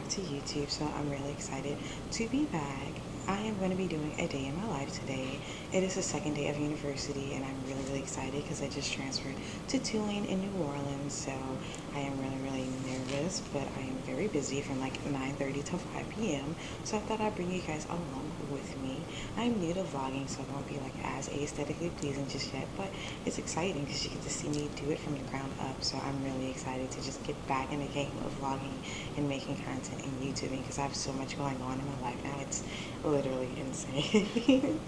to YouTube, so I'm really excited to be back. I am going to be doing a day in my life today. It is the second day of university, and I'm really excited because I just transferred to Tulane in New Orleans, so I am really nervous, but I am very busy from like 9:30 to 5 p.m., so I thought I'd bring you guys along with me. I'm new to vlogging, so it won't be like as aesthetically pleasing just yet, but it's exciting because you get to see me do it from the ground up, so I'm really excited to just get back in the game of vlogging and making content and YouTubing because I have so much going on in my life now. It's literally insane.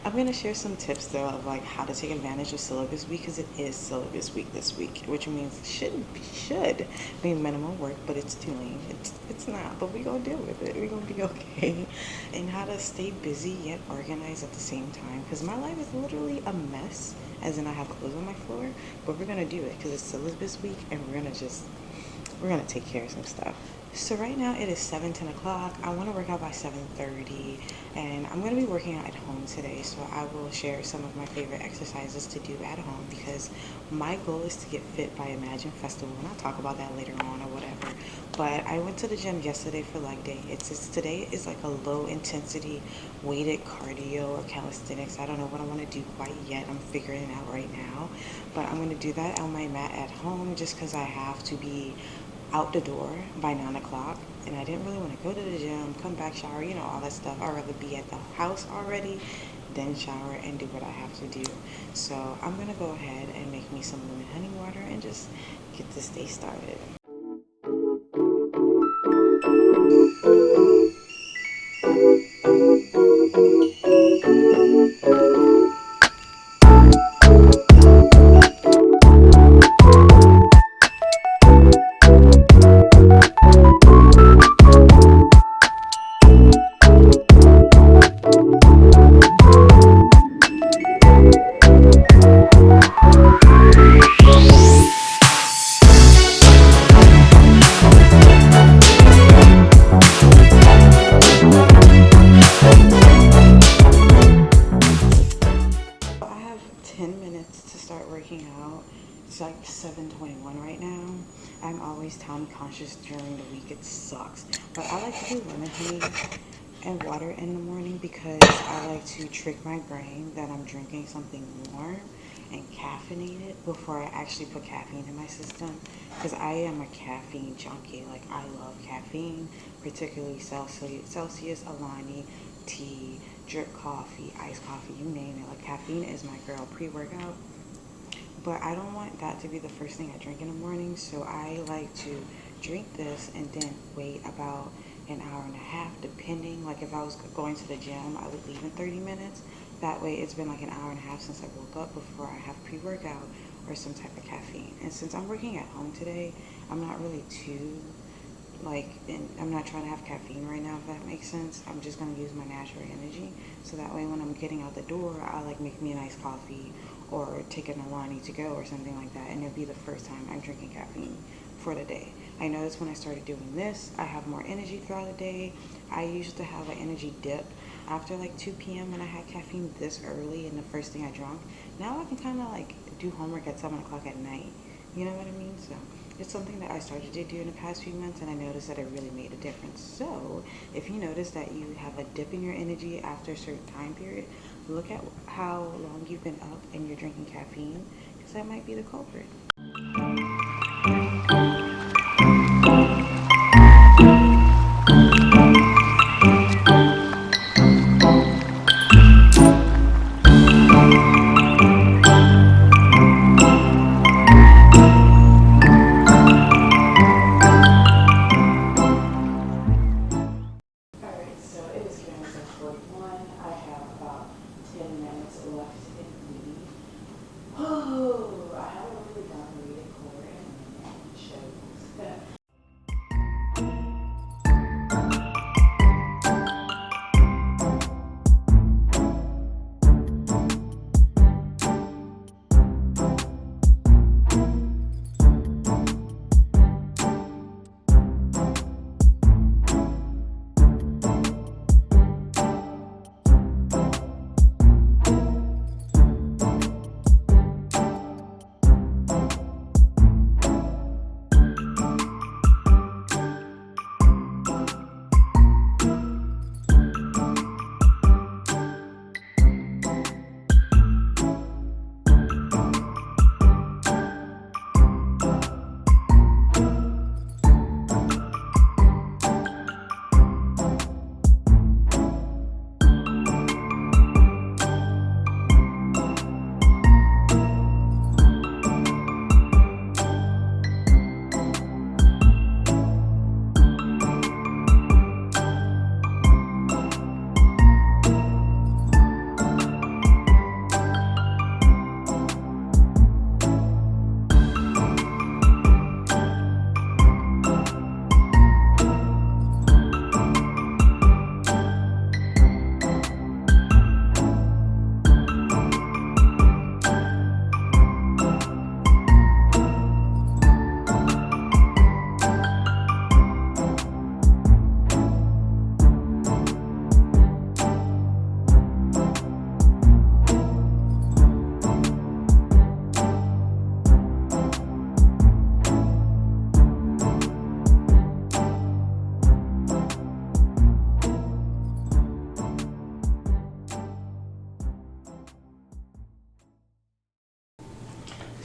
I'm going to share some tips though of like how to take advantage of syllabus week because it is syllabus week this week, which means should be minimum work, but it's doing it's not, but we're gonna deal with it. We're gonna be okay. And how to stay busy yet organized at the same time because my life is literally a mess, as in I have clothes on my floor, but we're gonna do it because it's syllabus week and we're gonna take care of some stuff. So right now it is 10 o'clock. I want to work out by 7:30, and I'm going to be working out at home today, so I will share some of my favorite exercises to do at home because my goal is to get fit by Imagine Festival, and I'll talk about that later on or whatever. But I went to the gym yesterday for leg day. Today is like a low intensity weighted cardio or calisthenics. I don't know what I want to do quite yet. I'm figuring it out right now, but I'm going to do that on my mat at home just because I have to be out the door by 9 o'clock, and I didn't really want to go to the gym, come back, shower, all that stuff. I'd rather be at the house already, then shower and do what I have to do. So I'm gonna go ahead and make me some lemon honey water and just get this day started. Working out. It's like 7:21 right now. I'm always time conscious during the week. It sucks. But I like to do lemon honey and water in the morning because I like to trick my brain that I'm drinking something warm and caffeinated before I actually put caffeine in my system because I am a caffeine junkie. Like, I love caffeine, particularly Celsius, Alani, tea, drip coffee, iced coffee, you name it. Like, caffeine is my girl. Pre-workout. But I don't want that to be the first thing I drink in the morning, so I like to drink this and then wait about an hour and a half, depending. Like, if I was going to the gym, I would leave in 30 minutes. That way it's been like an hour and a half since I woke up before I have pre-workout or some type of caffeine. And since I'm working at home today, I'm not really too and I'm not trying to have caffeine right now, if that makes sense. I'm just going to use my natural energy, so that way when I'm getting out the door, I make me a nice coffee or take an Alani to go or something like that, and it'll be the first time I'm drinking caffeine for the day. I noticed when I started doing this, I have more energy throughout the day. I used to have an energy dip after like 2 p.m. when I had caffeine this early and the first thing I drank. Now I can kind of do homework at 7 o'clock at night. You know what I mean? So it's something that I started to do in the past few months, and I noticed that it really made a difference. So if you notice that you have a dip in your energy after a certain time period, look at how long you've been up and you're drinking caffeine, because that might be the culprit.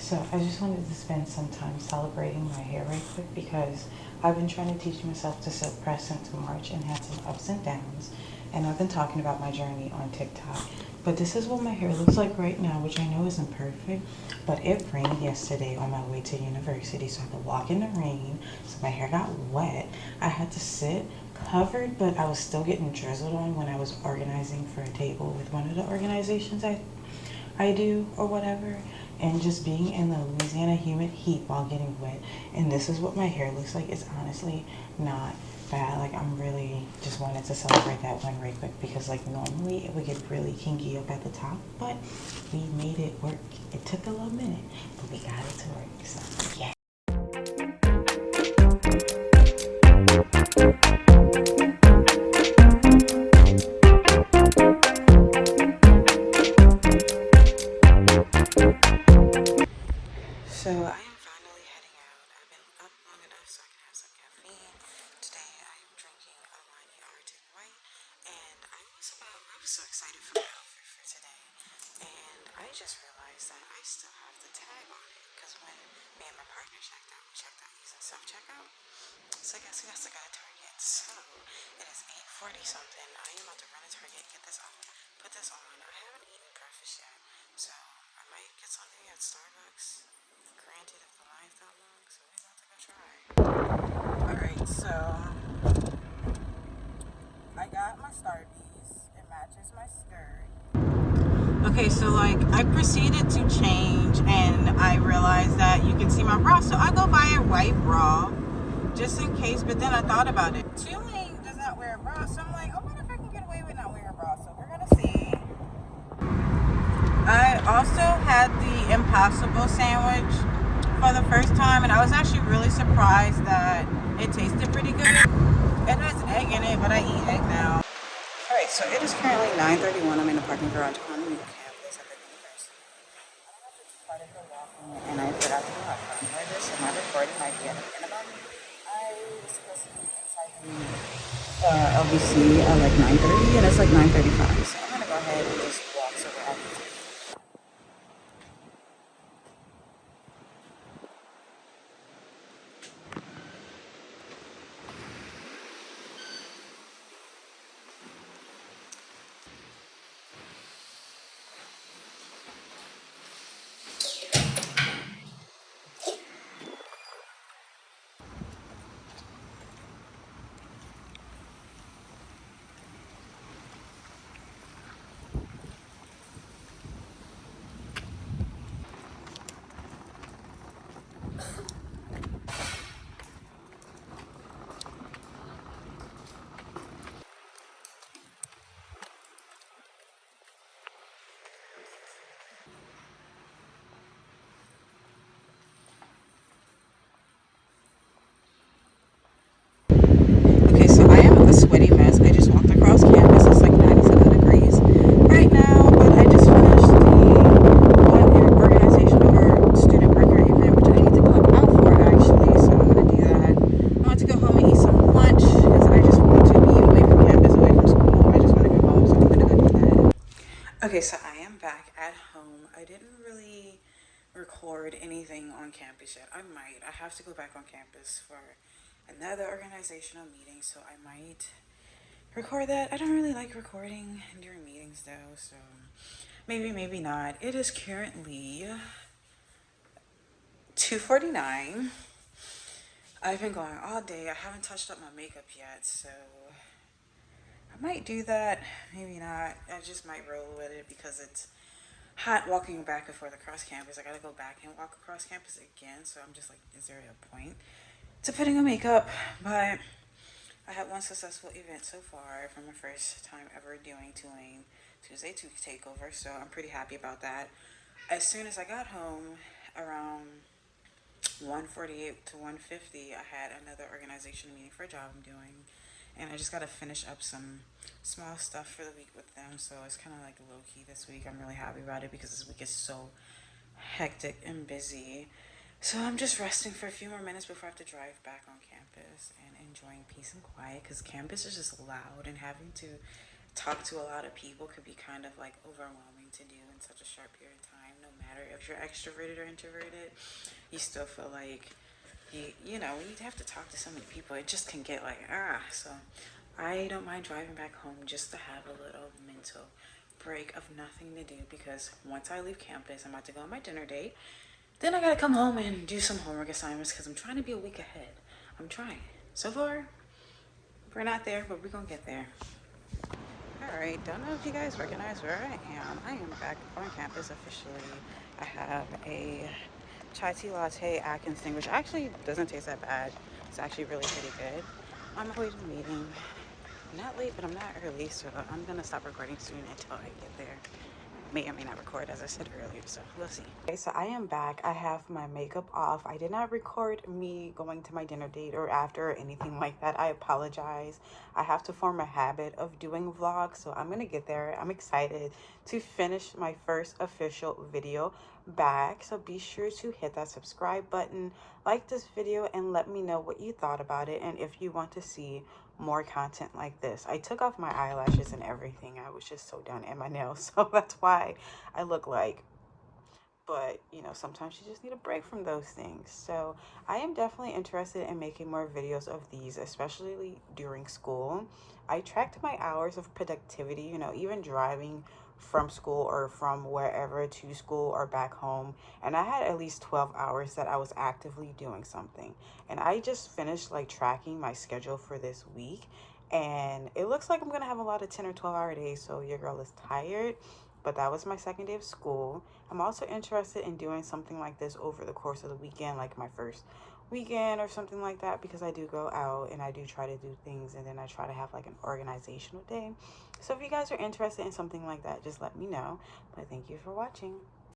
So I just wanted to spend some time celebrating my hair right quick because I've been trying to teach myself to suppress since March and had some ups and downs. And I've been talking about my journey on TikTok. But this is what my hair looks like right now, which I know isn't perfect. But it rained yesterday on my way to university, so I had to walk in the rain. So my hair got wet. I had to sit covered, but I was still getting drizzled on when I was organizing for a table with one of the organizations I do or whatever, and just being in the Louisiana humid heat while getting wet. And this is what my hair looks like. It's honestly not bad. Like, I'm really just wanted to celebrate that one right quick because like normally it would get really kinky up at the top, but we made it work. It took a little minute, but we got it to work. So yeah. So I am finally heading out. I've been up long enough so I can have some caffeine. Today I am drinking a Alani Arctic White, and I was so excited for my outfit for today. And I just realized that I still have the tag on it because when me and my partner we checked out using self-checkout. So I guess we got to go to Target. So it is 8:40 something. I am about to run to Target, get this on, put this on. I haven't eaten breakfast yet, so I might get something at Starbucks. Granted, if the line's that long, so we're about to go try. Alright, so I got my Starbies. It matches my skirt. Okay, so like I proceeded to change and I realized that you can see my bra, so I go buy a white bra just in case, but then I thought about it. Tulane does not wear a bra, so I'm like, oh, what if I can get away with not wearing a bra? So we're gonna see. I also had the Impossible sandwich for the first time, and I was actually really surprised that it tasted pretty good. It has egg in it, but I eat egg now. Alright, so it is currently 9:31. I'm in the parking garage on the campus at the university. I just started the walking, and I forgot to do my phone charger, so my recording might be at a minimum. I was supposed to be inside the LBC at like 9:30, and it's like 9:35, so I'm gonna go ahead and just walk so we're at the Okay, so I am a sweaty mess. I just walked across campus. It's like 97 degrees right now, but I just finished the organization of our student breaker event, which I need to clock out for actually, so I'm going to do that. I want to go home and eat some lunch because I just want to be away from campus, away from school. I just want to go home, so I'm going to go do that. Okay, so I am back at home. I didn't really record anything on campus yet. I might. I have to go back on campus for another organizational meeting, so I might record that. I don't really like recording during meetings though, so maybe not. It is currently 2:49. I've been going all day. I haven't touched up my makeup yet, so I might do that. Maybe not. I just might roll with it because it's hot walking back and forth across campus. I gotta go back and walk across campus again, so I'm just like, is there a point to putting on makeup? But I had one successful event so far for my first time ever doing Tulane Tuesday Takeover, so I'm pretty happy about that. As soon as I got home, around 1:48 to 1:50, I had another organization meeting for a job I'm doing, and I just got to finish up some small stuff for the week with them, so it's kind of like low-key this week. I'm really happy about it because this week is so hectic and busy. So I'm just resting for a few more minutes before I have to drive back on campus and enjoying peace and quiet because campus is just loud, and having to talk to a lot of people could be kind of like overwhelming to do in such a short period of time. No matter if you're extroverted or introverted, you still feel like you know, when you have to talk to so many people, it just can get like, so I don't mind driving back home just to have a little mental break of nothing to do, because once I leave campus, I'm about to go on my dinner date. Then I gotta come home and do some homework assignments because I'm trying to be a week ahead. I'm trying. So far, we're not there, but we're gonna get there. Alright, don't know if you guys recognize where I am. I am back on campus officially. I have a chai tea latte Atkins thing, which actually doesn't taste that bad. It's actually really pretty good. On my way to the meeting. I'm not late, but I'm not early, so I'm gonna stop recording soon until I get there. May or may not record, as I said earlier, so we'll see. Okay, so I am back. I have my makeup off. I did not record me going to my dinner date or after or anything like that. I apologize. I have to form a habit of doing vlogs, so I'm gonna get there. I'm excited to finish my first official video back, so be sure to hit that subscribe button, like this video, and let me know what you thought about it and if you want to see more content like this. I took off my eyelashes and everything. I was just so done, and my nails, so that's why I look like, but you know, sometimes you just need a break from those things. So I am definitely interested in making more videos of these, especially during school. I tracked my hours of productivity, you know, even driving from school or from wherever to school or back home, and I had at least 12 hours that I was actively doing something. And I just finished like tracking my schedule for this week, and it looks like I'm gonna have a lot of 10 or 12-hour days, so your girl is tired. But that was my second day of school. I'm also interested in doing something like this over the course of the weekend, like my first weekend or something like that, because I do go out and I do try to do things, and then I try to have like an organizational day. So if you guys are interested in something like that, just let me know. But thank you for watching.